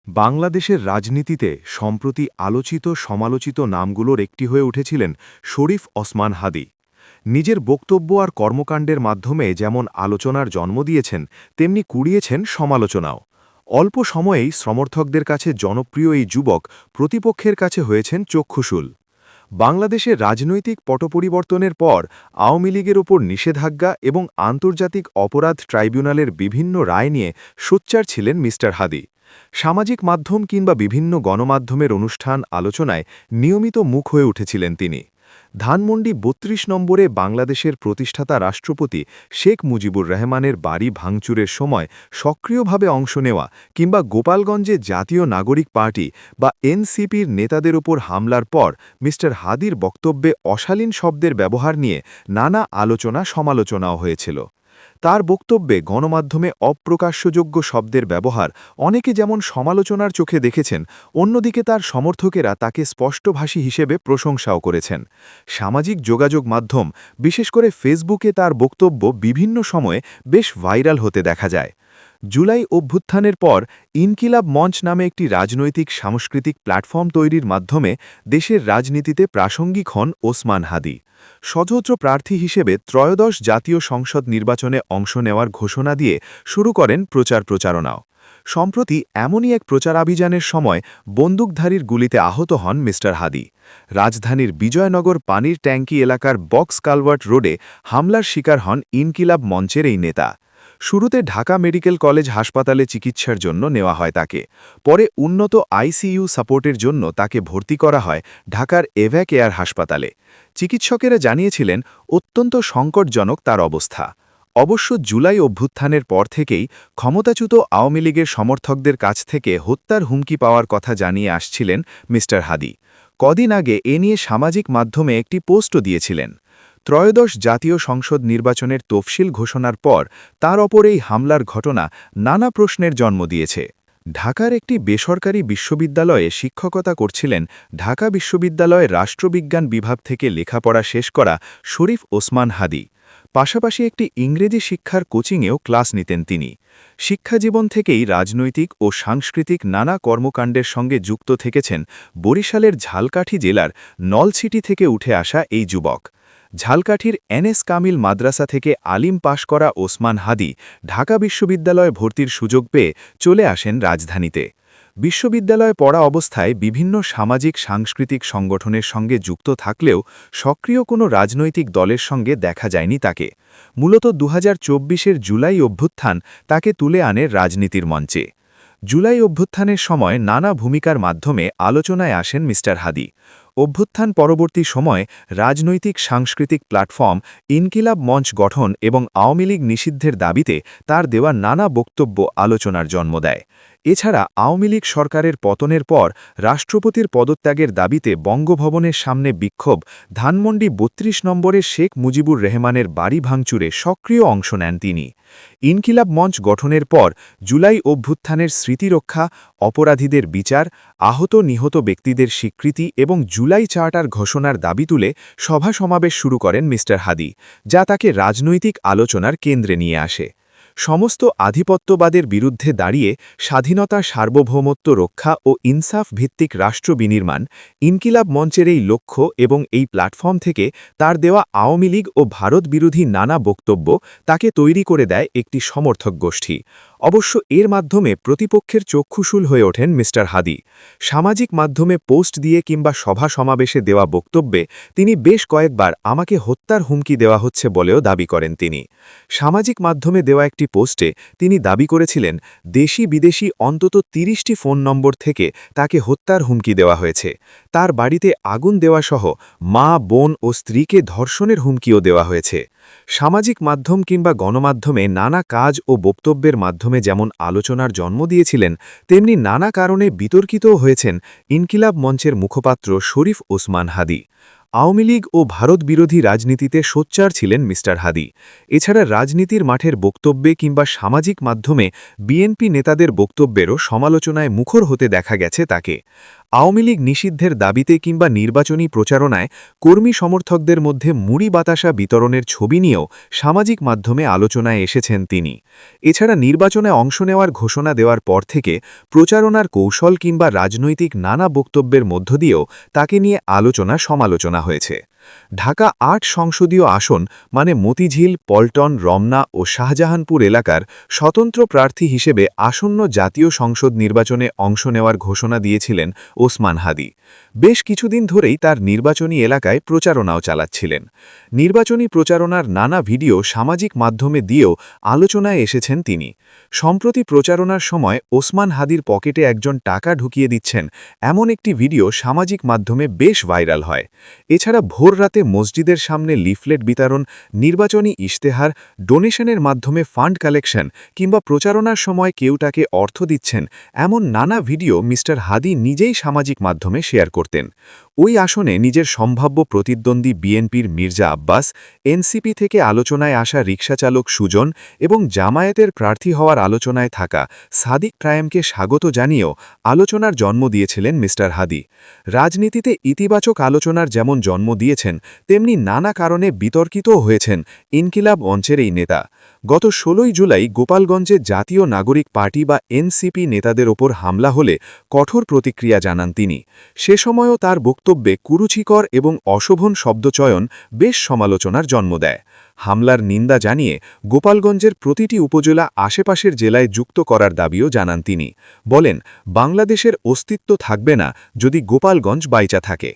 বাংলাদেশের রাজনীতিতে সম্প্রতি আলোচিত সমালোচিত নামগুলোর একটি হয়ে উঠেছিলেন শরীফ ওসমান হাদী। নিজের বক্তব্য আর কর্মকাণ্ডের মাধ্যমে যেমন আলোচনার জন্ম দিয়েছেন, তেমনি কুড়িয়েছেন সমালোচনাও। অল্প সময়েই সমর্থকদের কাছে জনপ্রিয় এই যুবক প্রতিপক্ষের কাছে হয়েছেন চক্ষুশূল। বাংলাদেশের রাজনৈতিক পটপরিবর্তনের পর আওয়ামী লীগের ওপর নিষেধাজ্ঞা এবং আন্তর্জাতিক অপরাধ ট্রাইব্যুনালের বিভিন্ন রায় নিয়ে সোচ্চার ছিলেন মি. হাদী। সামাজিক মাধ্যম কিংবা বিভিন্ন গণমাধ্যমের অনুষ্ঠান আলোচনায় নিয়মিত মুখ হয়ে উঠেছিলেন তিনি। ধানমন্ডি ৩২ নম্বরে বাংলাদেশের প্রতিষ্ঠাতা রাষ্ট্রপতি শেখ মুজিবুর রহমানের বাড়ি ভাঙচুরের সময় সক্রিয়ভাবে অংশ নেওয়া কিংবা গোপালগঞ্জে জাতীয় নাগরিক পার্টি বা এনসিপির নেতাদের উপর হামলার পর মি. হাদীর বক্তব্যে অশালীন শব্দের ব্যবহার নিয়ে নানা আলোচনা সমালোচনাও হয়েছিল। তার বক্তব্যে গণমাধ্যমে অপ্রকাশ্যযোগ্য শব্দের ব্যবহার অনেকে যেমন সমালোচনার চোখে দেখেছেন, অন্যদিকে তার সমর্থকেরা তাকে স্পষ্টভাষী হিসেবে প্রশংসাও করেছেন। সামাজিক যোগাযোগ মাধ্যম, বিশেষ করে ফেসবুকে তার বক্তব্য বিভিন্ন সময়ে বেশ ভাইরাল হতে দেখা যায়। জুলাই অভ্যুত্থানের পর ইনকিলাব মঞ্চ নামে একটি রাজনৈতিক সাংস্কৃতিক প্ল্যাটফর্ম তৈরির মাধ্যমে দেশের রাজনীতিতে প্রাসঙ্গিক হন ওসমান হাদী। স্বতন্ত্র প্রার্থী হিসেবে ত্রয়োদশ জাতীয় সংসদ নির্বাচনে অংশ নেওয়ার ঘোষণা দিয়ে শুরু করেন প্রচারণাও। সম্প্রতি এমনই এক প্রচারাভিযানের সময় বন্দুকধারীর গুলিতে আহত হন মি. হাদী। রাজধানীর বিজয়নগর পানির ট্যাঙ্কি এলাকার বক্স কালভার্ট রোডে হামলার শিকার হন ইনকিলাব মঞ্চের এই নেতা। শুরুতে ঢাকা মেডিকেল কলেজ হাসপাতালে চিকিৎসার জন্য নেওয়া হয় তাকে। পরে উন্নত আইসিইউ সাপোর্টের জন্য তাকে ভর্তি করা হয় ঢাকার এভ্যাক এয়ার হাসপাতালে। চিকিৎসকেরা জানিয়েছিলেন অত্যন্ত সংকটজনক তার অবস্থা। অবশ্য জুলাই অভ্যুত্থানের পর থেকেই ক্ষমতাচ্যুত আওয়ামী লীগের সমর্থকদের কাছ থেকে হত্যার হুমকি পাওয়ার কথা জানিয়ে আসছিলেন মি. হাদী। কদিন আগে এ নিয়ে সামাজিক মাধ্যমে একটি পোস্টও দিয়েছিলেন। ত্রয়োদশ জাতীয় সংসদ নির্বাচনের তফসিল ঘোষণার পর তার ওপর এই হামলার ঘটনা নানা প্রশ্নের জন্ম দিয়েছে। ঢাকার একটি বেসরকারি বিশ্ববিদ্যালয়ে শিক্ষকতা করছিলেন ঢাকা বিশ্ববিদ্যালয়ের রাষ্ট্রবিজ্ঞান বিভাগ থেকে লেখাপড়া শেষ করা শরীফ ওসমান হাদী। পাশাপাশি একটি ইংরেজি শিক্ষার কোচিংয়েও ক্লাস নিতেন তিনি। শিক্ষাজীবন থেকেই রাজনৈতিক ও সাংস্কৃতিক নানা কর্মকাণ্ডের সঙ্গে যুক্ত থেকেছেন বরিশালের ঝালকাঠি জেলার নলছিটি থেকে উঠে আসা এই যুবক। ঝালকাঠির এনএস কামিল মাদ্রাসা থেকে আলিম পাশ করা ওসমান হাদী ঢাকা বিশ্ববিদ্যালয়ে ভর্তির সুযোগ পেয়ে চলে আসেন রাজধানীতে। বিশ্ববিদ্যালয়ে পড়া অবস্থায় বিভিন্ন সামাজিক সাংস্কৃতিক সংগঠনের সঙ্গে যুক্ত থাকলেও সক্রিয় কোনো রাজনৈতিক দলের সঙ্গে দেখা যায়নি তাকে। মূলত ২০২৪-এর জুলাই অভ্যুত্থান তাকে তুলে আনে রাজনীতির মঞ্চে। জুলাই অভ্যুত্থানের সময় নানা ভূমিকার মাধ্যমে আলোচনায় আসেন মি. হাদী। অভ্যুত্থান পরবর্তী সময়ে রাজনৈতিক সাংস্কৃতিক প্ল্যাটফর্ম ইনকিলাব মঞ্চ গঠন এবং আওয়ামী লীগ নিষিদ্ধের দাবিতে তার দেওয়া নানা বক্তব্য আলোচনার জন্ম দেয়। এছাড়া আওয়ামী লীগ সরকারের পতনের পর রাষ্ট্রপতির পদত্যাগের দাবিতে বঙ্গভবনের সামনে বিক্ষোভ, ধানমন্ডি ৩২ নম্বরে শেখ মুজিবুর রহমানের বাড়ি ভাঙচুরে সক্রিয় অংশ নেন তিনি। ইনকিলাব মঞ্চ গঠনের পর জুলাই অভ্যুত্থানের স্মৃতিরক্ষা, অপরাধীদের বিচার, আহত নিহত ব্যক্তিদের স্বীকৃতি এবং জুলাই চার্টার ঘোষণার দাবি তুলে সভা সমাবেশ শুরু করেন মি. হাদী, যা তাকে রাজনৈতিক আলোচনার কেন্দ্রে নিয়ে আসে। সমস্ত আধিপত্যবাদের বিরুদ্ধে দাঁড়িয়ে স্বাধীনতা, সার্বভৌমত্ব রক্ষা ও ইনসাফ ভিত্তিক রাষ্ট্র বিনির্মাণ ইনকিলাব মঞ্চের এই লক্ষ্য এবং এই প্ল্যাটফর্ম থেকে তার দেওয়া আওয়ামী লীগ ও ভারত বিরোধী নানা বক্তব্য তাকে তৈরি করে দেয় একটি সমর্থক গোষ্ঠী। অবশ্য এর মাধ্যমে প্রতিপক্ষের চক্ষুশূল হয়ে ওঠেন মি. হাদী। সামাজিক মাধ্যমে পোস্ট দিয়ে কিংবা সভা সমাবেশে দেওয়া বক্তব্যে তিনি বেশ কয়েকবার আমাকে হত্যার হুমকি দেওয়া হচ্ছে বলেও দাবি করেন তিনি। সামাজিক মাধ্যমে দেওয়া একটি পোস্টে তিনি দাবি করেছিলেন দেশি বিদেশি অন্তত ৩০টি ফোন নম্বর থেকে তাকে হত্যার হুমকি দেওয়া হয়েছে। তার বাড়িতে আগুন দেওয়াসহ মা, বোন ও স্ত্রীকে ধর্ষণের হুমকিও দেওয়া হয়েছে। সামাজিক মাধ্যম কিংবা গণমাধ্যমে নানা কাজ ও বক্তব্যের মাধ্যমে যেমন আলোচনার জন্ম দিয়েছিলেন, তেমনি নানা কারণে বিতর্কিতও হয়েছেন ইনকিলাব মঞ্চের মুখপাত্র শরীফ ওসমান হাদী। আওয়ামী লীগ ও ভারত বিরোধী রাজনীতিতে সোচ্চার ছিলেন মি. হাদী। এছাড়া রাজনীতির মাঠের বক্তব্যে কিংবা সামাজিক মাধ্যমে বিএনপি নেতাদের বক্তব্যেরও সমালোচনায় মুখর হতে দেখা গেছে তাকে। আওয়ামী লীগ নিষিদ্ধের দাবিতে কিংবা নির্বাচনী প্রচারণায় কর্মী সমর্থকদের মধ্যে মুড়ি বাতাসা বিতরণের ছবি নিয়েও সামাজিক মাধ্যমে আলোচনায় এসেছেন তিনি। এছাড়া নির্বাচনে অংশ নেওয়ার ঘোষণা দেওয়ার পর থেকে প্রচারণার কৌশল কিংবা রাজনৈতিক নানা বক্তব্যের মধ্য দিয়েও তাকে নিয়ে আলোচনা সমালোচনা হয়েছে। ঢাকা ৮ সংসদীয় আসন মানে মতিঝিল, পল্টন, রমনা ও শাহজাহানপুর এলাকার স্বতন্ত্র প্রার্থী হিসেবে আসন্ন জাতীয় সংসদ নির্বাচনে অংশ নেওয়ার ঘোষণা দিয়েছিলেন ওসমান হাদি। বেশ কিছুদিন ধরেই তার নির্বাচনী এলাকায় প্রচারণাও চালাচ্ছিলেন। নির্বাচনী প্রচারণার নানা ভিডিও সামাজিক মাধ্যমে দিয়েও আলোচনায় এসেছেন তিনি। সম্প্রতি প্রচারণার সময় ওসমান হাদির পকেটে একজন টাকা ঢুকিয়ে দিচ্ছেন এমন একটি ভিডিও সামাজিক মাধ্যমে বেশ ভাইরাল হয়। এছাড়া ভোর রাতে মসজিদের সামনে লিফলেট বিতরণ, নির্বাচনী ইশতেহার, ডোনেশনের মাধ্যমে ফান্ড কালেকশন কিংবা প্রচারণার সময় কেউ তাকে অর্থ দিচ্ছেন এমন নানা ভিডিও মিস্টার হাদি নিজেই সামাজিক মাধ্যমে শেয়ার করতেন। ওই আসনে নিজের সম্ভাব্য প্রতিদ্বন্দ্বী বিএনপির মির্জা আব্বাস, এনসিপি থেকে আলোচনায় আসা রিকশাচালক সুজন এবং জামায়াতের প্রার্থী হওয়ার আলোচনায় থাকা সাদিক ট্রায়ামকে স্বাগত জানিয়েও আলোচনার জন্ম দিয়েছিলেন মিস্টার হাদি। রাজনীতিতে ইতিবাচক আলোচনার যেমন জন্ম দিয়েছেন, তেমনি নানা কারণে বিতর্কিতও হয়েছেন ইনকিলাব মঞ্চের এই নেতা। গত ১৬ জুলাই গোপালগঞ্জে জাতীয় নাগরিক পার্টি বা এনসিপি নেতাদের ওপর হামলা হলে কঠোর প্রতিক্রিয়া জানান তিনি। সে সময়ও তার বক্তব্যে কুরুচিকর এবং অশোভন শব্দচয়ন বেশ সমালোচনার জন্ম দেয়। হামলার নিন্দা জানিয়ে গোপালগঞ্জের প্রতিটি উপজেলা আশেপাশের জেলায় যুক্ত করার দাবিও জানান তিনি। বলেন, বাংলাদেশের অস্তিত্ব থাকবে না যদি গোপালগঞ্জ বাইচা থাকে।